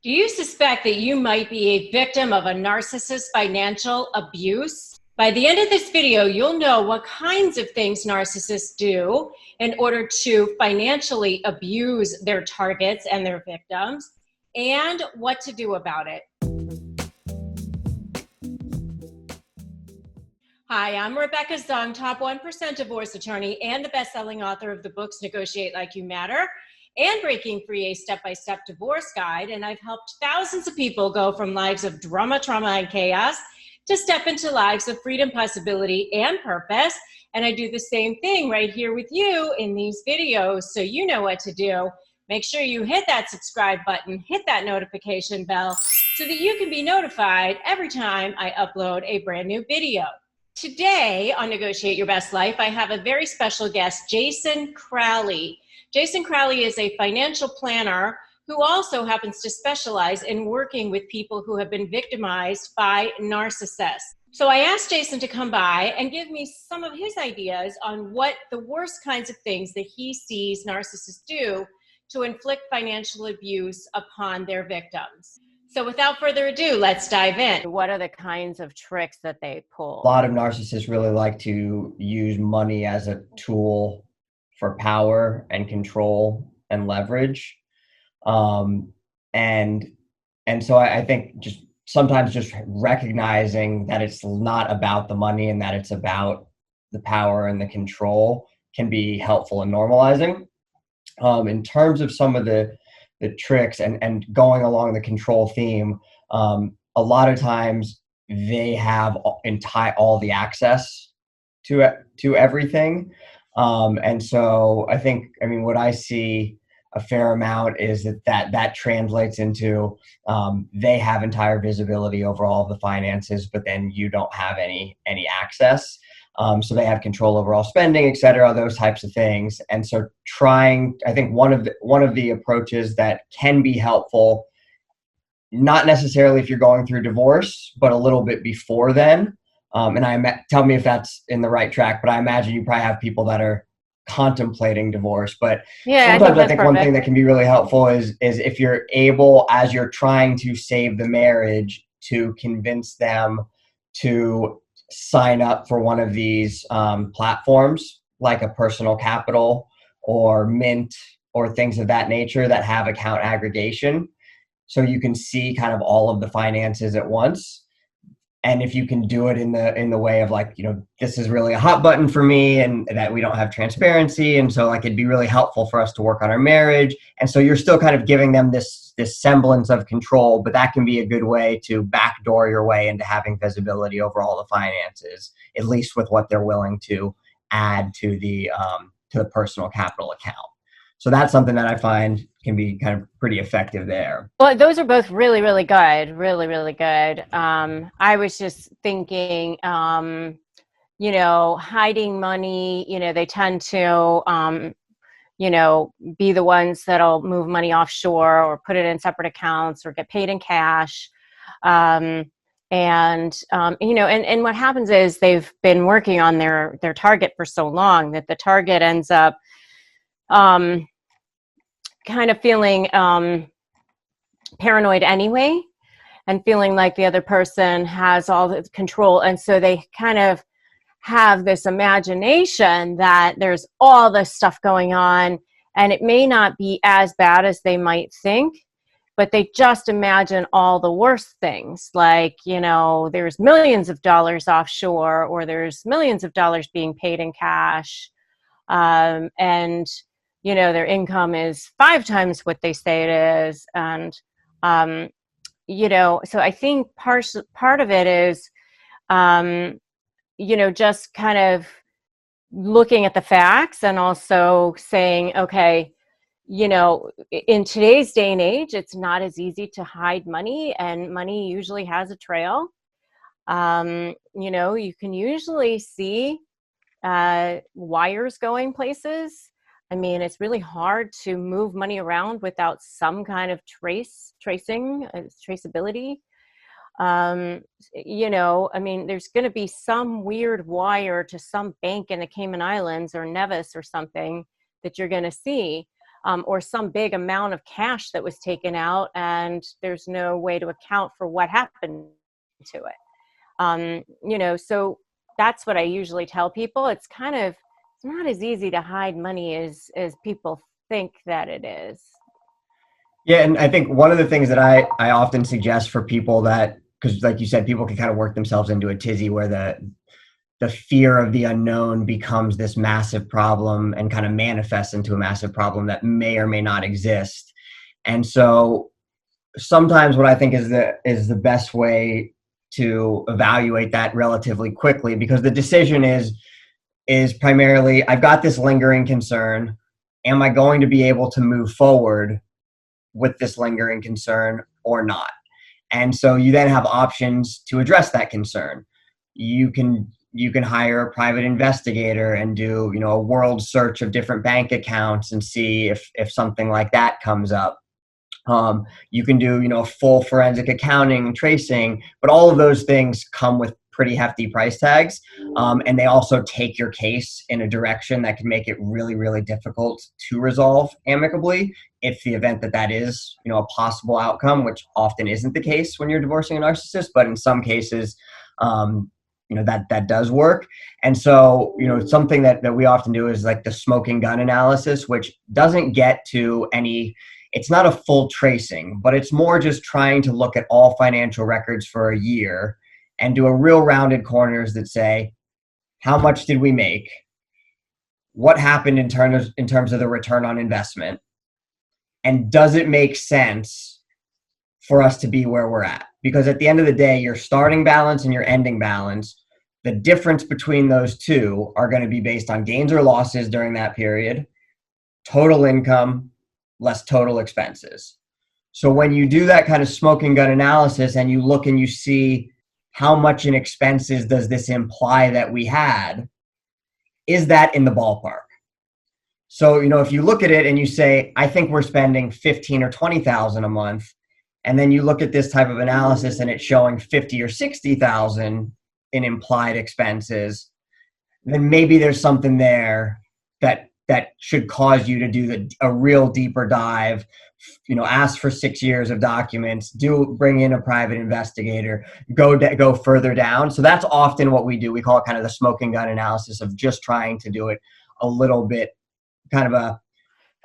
Do you suspect that you might be a victim of a narcissist financial abuse? By the end of this video, you'll know what kinds of things narcissists do in order to financially abuse their targets and their victims, and what to do about it. Hi, I'm Rebecca Zung, top 1% divorce attorney and the best-selling author of the books Negotiate Like You Matter and Breaking Free, a step-by-step divorce guide. And I've helped thousands of people go from lives of drama, trauma, and chaos to step into lives of freedom, possibility, and purpose. And I do the same thing right here with you in these videos, so you know what to do. Make sure you hit that subscribe button, hit that notification bell, so that you can be notified every time I upload a brand new video. Today on Negotiate Your Best Life, I have a very special guest, Jason Crowley. Jason Crowley is a financial planner who also happens to specialize in working with people who have been victimized by narcissists. So I asked Jason to come by and give me some of his ideas on what the worst kinds of things that he sees narcissists do to inflict financial abuse upon their victims. So without further ado, let's dive in. What are the kinds of tricks that they pull? A lot of narcissists really like to use money as a tool for power and control and leverage. And so I think just sometimes just recognizing that it's not about the money and that it's about the power and the control can be helpful in normalizing. In terms of some of the tricks and going along the control theme, a lot of times they have all the access to everything. And so I mean, what I see a fair amount is that translates into they have entire visibility over all of the finances, but then you don't have any access. So they have control over all spending, et cetera, those types of things. And so I think one of the approaches that can be helpful, not necessarily if you're going through divorce, but a little bit before then. And tell me if that's in the right track, but I imagine you probably have people that are contemplating divorce. But yeah, sometimes I think one thing that can be really helpful is if you're able, as you're trying to save the marriage, to convince them to sign up for one of these platforms like a Personal Capital or Mint or things of that nature that have account aggregation. So you can see kind of all of the finances at once. And if you can do it in the way of like, this is really a hot button for me and that we don't have transparency. And so like, it'd be really helpful for us to work on our marriage. And so you're still kind of giving them this semblance of control, but that can be a good way to backdoor your way into having visibility over all the finances, at least with what they're willing to add to the Personal Capital account. So that's something that I find can be kind of pretty effective there. Well, those are both really, really good. Really, really good. I was just thinking, hiding money, they tend to, be the ones that'll move money offshore or put it in separate accounts or get paid in cash. And what happens is they've been working on their target for so long that the target ends up, kind of feeling paranoid anyway and feeling like the other person has all the control. And so they kind of have this imagination that there's all this stuff going on and it may not be as bad as they might think, but they just imagine all the worst things. Like, there's millions of dollars offshore or there's millions of dollars being paid in cash. And their income is 5 times what they say it is. And, so I think part of it is, just kind of looking at the facts and also saying, okay, in today's day and age, it's not as easy to hide money, and money usually has a trail. You can usually see wires going places. I mean, it's really hard to move money around without some kind of traceability. There's going to be some weird wire to some bank in the Cayman Islands or Nevis or something that you're going to see. or some big amount of cash that was taken out, and there's no way to account for what happened to it. So that's what I usually tell people. It's not as easy to hide money as people think that it is. Yeah, and I think one of the things that I often suggest for people that, because like you said, people can kind of work themselves into a tizzy where the fear of the unknown becomes this massive problem and kind of manifests into a massive problem that may or may not exist. And so sometimes what I think is the best way to evaluate that relatively quickly, because the decision is primarily, I've got this lingering concern. Am I going to be able to move forward with this lingering concern or not? And so you then have options to address that concern. You can hire a private investigator and do, a world search of different bank accounts and see if something like that comes up. You can do, full forensic accounting and tracing, but all of those things come with pretty hefty price tags. And they also take your case in a direction that can make it really, really difficult to resolve amicably if the event that is, a possible outcome, which often isn't the case when you're divorcing a narcissist, but in some cases, that does work. And so, something that we often do is like the smoking gun analysis, which doesn't get to it's not a full tracing, but it's more just trying to look at all financial records for a year and do a real rounded corners that say, how much did we make? What happened in terms of the return on investment? And does it make sense for us to be where we're at? Because at the end of the day, your starting balance and your ending balance, the difference between those two are going to be based on gains or losses during that period, total income, less total expenses. So when you do that kind of smoking gun analysis and you look and you see how much in expenses does this imply that we had, is that in the ballpark? So, if you look at it and you say, I think we're spending 15 or 20,000 a month, and then you look at this type of analysis and it's showing 50 or 60,000 in implied expenses, then maybe there's something there that should cause you to do a real deeper dive, ask for 6 years of documents, bring in a private investigator, go further down. So that's often what we do. We call it kind of the smoking gun analysis of just trying to do it a little bit, kind of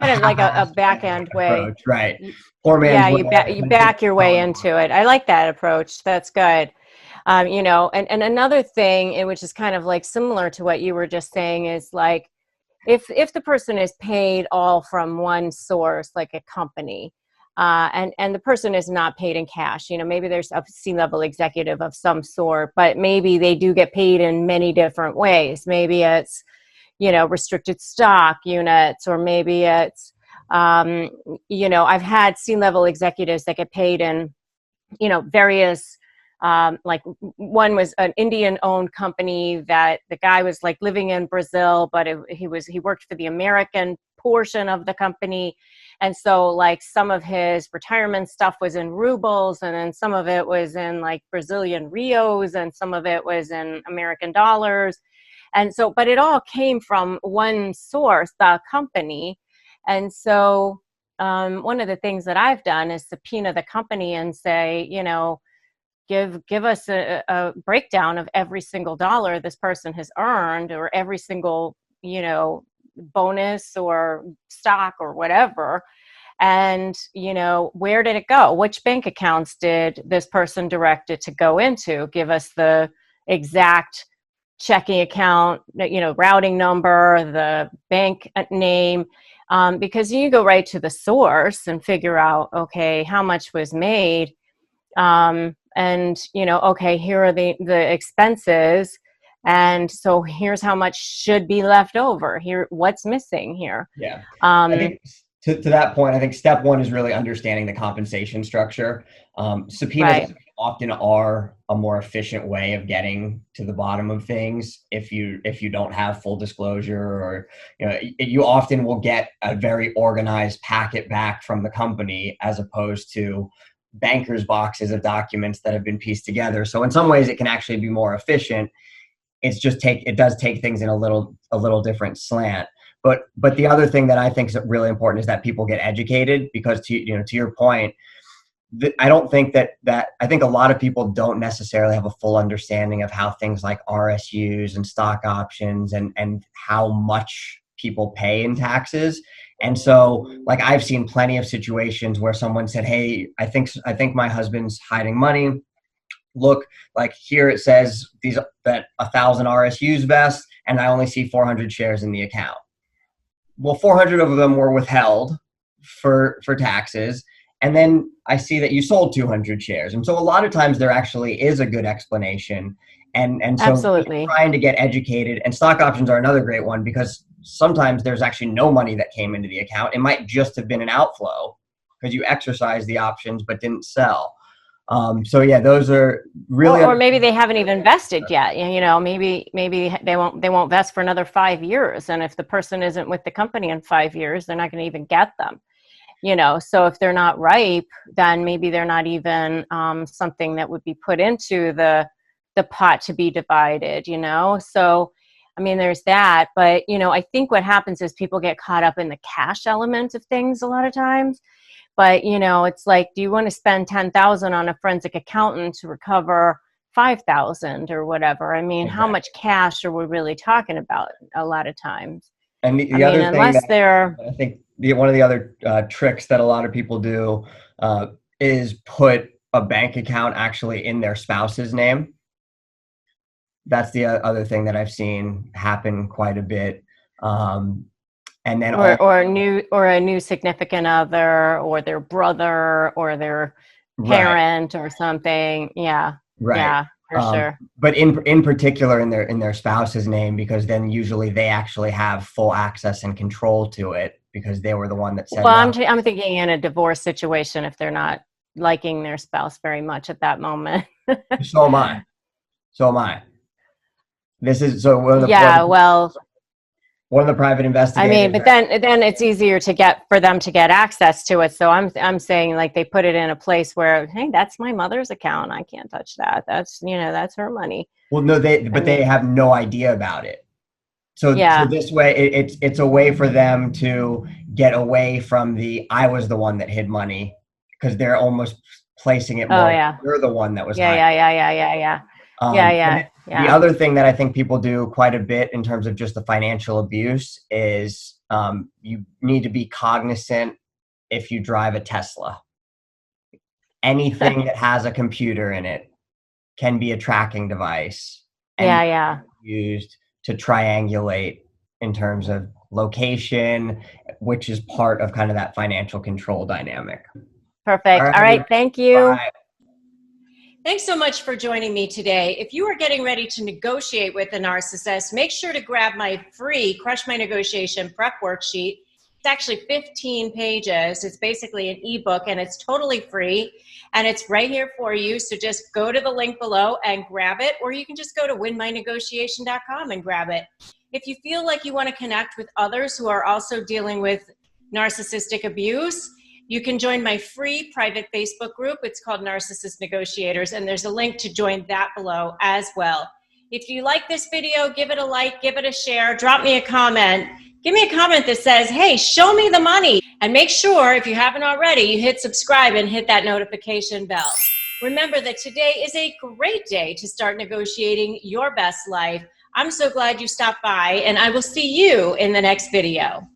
like a back end way, approach, right? Poor man's you back your way into it. I like that approach. That's good. And another thing, which is kind of like similar to what you were just saying, is like, if the person is paid all from one source, like a company, and the person is not paid in cash, maybe there's a C-level executive of some sort, but maybe they do get paid in many different ways. Maybe it's, restricted stock units, or maybe it's, I've had C-level executives that get paid in, various, like one was an Indian-owned company that the guy was like living in Brazil, but he worked for the American portion of the company, and so like some of his retirement stuff was in rubles, and then some of it was in like Brazilian rios, and some of it was in American dollars, and so but it all came from one source, the company, and so one of the things that I've done is subpoena the company and say, give us a breakdown of every single dollar this person has earned, or every single, bonus or stock or whatever. And, where did it go? Which bank accounts did this person direct it to go into? Give us the exact checking account, routing number, the bank name, because you go right to the source and figure out, okay, how much was made. And, okay, here are the expenses. And so here's how much should be left over here. What's missing here? Yeah. I think to that point, I think step one is really understanding the compensation structure. Subpoenas often are a more efficient way of getting to the bottom of things. If you don't have full disclosure, or, you often will get a very organized packet back from the company as opposed to bankers' boxes of documents that have been pieced together. So in some ways it can actually be more efficient. It does take things in a little different slant. But the other thing that I think is really important is that people get educated, because to your point, I don't think I think a lot of people don't necessarily have a full understanding of how things like RSUs and stock options and how much people pay in taxes. And so, like, I've seen plenty of situations where someone said, "Hey, I think my husband's hiding money. Look, like, here it says that 1,000 RSUs vest, and I only see 400 shares in the account." Well, 400 of them were withheld for taxes. And then I see that you sold 200 shares. And so a lot of times there actually is a good explanation. And so Absolutely. trying to get educated, and stock options are another great one, because sometimes there's actually no money that came into the account. It might just have been an outflow because you exercised the options but didn't sell. So yeah, those are really, or maybe they haven't even vested yet. Maybe they won't vest for another 5 years. And if the person isn't with the company in 5 years, they're not going to even get them. So if they're not ripe, then maybe they're not even something that would be put into the pot to be divided, So, I mean, there's that. But, I think what happens is people get caught up in the cash element of things a lot of times. But, it's like, do you want to spend $10,000 on a forensic accountant to recover $5,000 or whatever? I mean, How much cash are we really talking about a lot of times? And the other thing unless they're, I think one of the other tricks that a lot of people do is put a bank account actually in their spouse's name. That's the other thing that I've seen happen quite a bit. And then or a new significant other, or their brother, or their parent, or something. Yeah. Right. Yeah. For sure. But in particular in their spouse's name, because then usually they actually have full access and control to it, because they were the one that said. Well, I'm thinking in a divorce situation, if they're not liking their spouse very much at that moment. So am I. This is so. One of the private investigators. I mean, but then it's easier for them to get access to it. So I'm saying, like, they put it in a place where, hey, that's my mother's account. I can't touch that. That's that's her money. Well, no, they have no idea about it. So this way, it's a way for them to get away from I was the one that hid money, because they're almost placing it more. Oh, yeah. You're the one that was. Yeah. The other thing that I think people do quite a bit in terms of just the financial abuse is you need to be cognizant if you drive a Tesla. Anything that has a computer in it can be a tracking device. And used to triangulate in terms of location, which is part of kind of that financial control dynamic. Perfect. All right. Thank you. Bye. Thanks so much for joining me today. If you are getting ready to negotiate with a narcissist, make sure to grab my free Crush My Negotiation prep worksheet. It's actually 15 pages. It's basically an ebook, and it's totally free, and it's right here for you. So just go to the link below and grab it, or you can just go to winmynegotiation.com and grab it. If you feel like you want to connect with others who are also dealing with narcissistic abuse, you can join my free private Facebook group. It's called Narcissist Negotiators, and there's a link to join that below as well. If you like this video, give it a like, give it a share, drop me a comment. Give me a comment that says, hey, show me the money. And make sure, if you haven't already, you hit subscribe and hit that notification bell. Remember that today is a great day to start negotiating your best life. I'm so glad you stopped by, and I will see you in the next video.